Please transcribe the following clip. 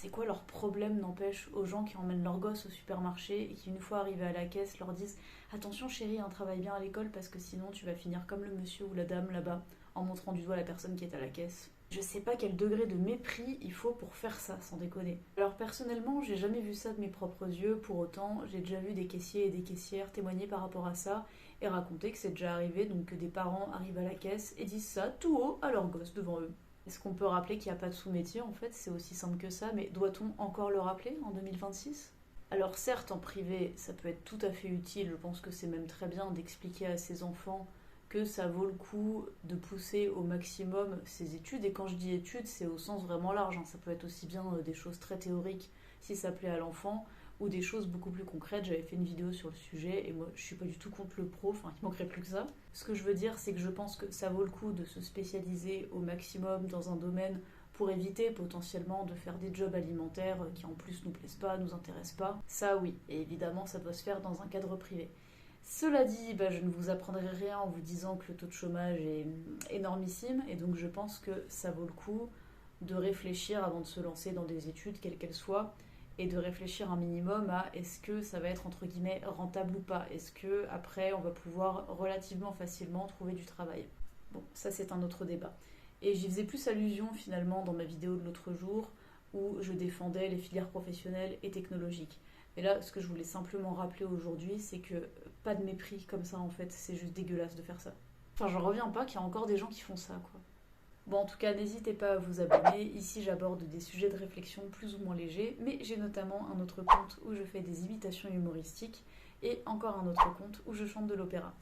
c'est quoi leur problème, n'empêche, aux gens qui emmènent leurs gosses au supermarché et qui, une fois arrivés à la caisse, leur disent attention chérie, hein, travaille bien à l'école parce que sinon tu vas finir comme le monsieur ou la dame là-bas, en montrant du doigt la personne qui est à la caisse. Je sais pas quel degré de mépris il faut pour faire ça, sans déconner. Alors personnellement, j'ai jamais vu ça de mes propres yeux, pour autant, j'ai déjà vu des caissiers et des caissières témoigner par rapport à ça et raconter que c'est déjà arrivé, donc que des parents arrivent à la caisse et disent ça tout haut à leur gosse devant eux. Est-ce qu'on peut rappeler qu'il n'y a pas de sous-métier en fait? C'est aussi simple que ça, mais doit-on encore le rappeler en 2026? Alors certes, en privé, ça peut être tout à fait utile, je pense que c'est même très bien d'expliquer à ses enfants que ça vaut le coup de pousser au maximum ses études. Et quand je dis études, c'est au sens vraiment large, hein. Ça peut être aussi bien des choses très théoriques si ça plaît à l'enfant, ou des choses beaucoup plus concrètes. J'avais fait une vidéo sur le sujet, et moi je suis pas du tout contre le pro, enfin il manquerait plus que ça. Ce que je veux dire, c'est que je pense que ça vaut le coup de se spécialiser au maximum dans un domaine pour éviter potentiellement de faire des jobs alimentaires qui en plus nous plaisent pas, nous intéressent pas. Ça oui, et évidemment ça doit se faire dans un cadre privé. Cela dit, je ne vous apprendrai rien en vous disant que le taux de chômage est énormissime, et donc je pense que ça vaut le coup de réfléchir avant de se lancer dans des études, quelles qu'elles soient, et de réfléchir un minimum à est-ce que ça va être entre guillemets rentable ou pas, est-ce que après on va pouvoir relativement facilement trouver du travail. Bon, ça c'est un autre débat. Et j'y faisais plus allusion finalement dans ma vidéo de l'autre jour où je défendais les filières professionnelles et technologiques. Et là, ce que je voulais simplement rappeler aujourd'hui, c'est que pas de mépris comme ça en fait, c'est juste dégueulasse de faire ça. Enfin, j'en reviens pas qu'il y a encore des gens qui font ça, quoi. Bon, en tout cas, n'hésitez pas à vous abonner. Ici, j'aborde des sujets de réflexion plus ou moins légers, mais j'ai notamment un autre compte où je fais des imitations humoristiques et encore un autre compte où je chante de l'opéra.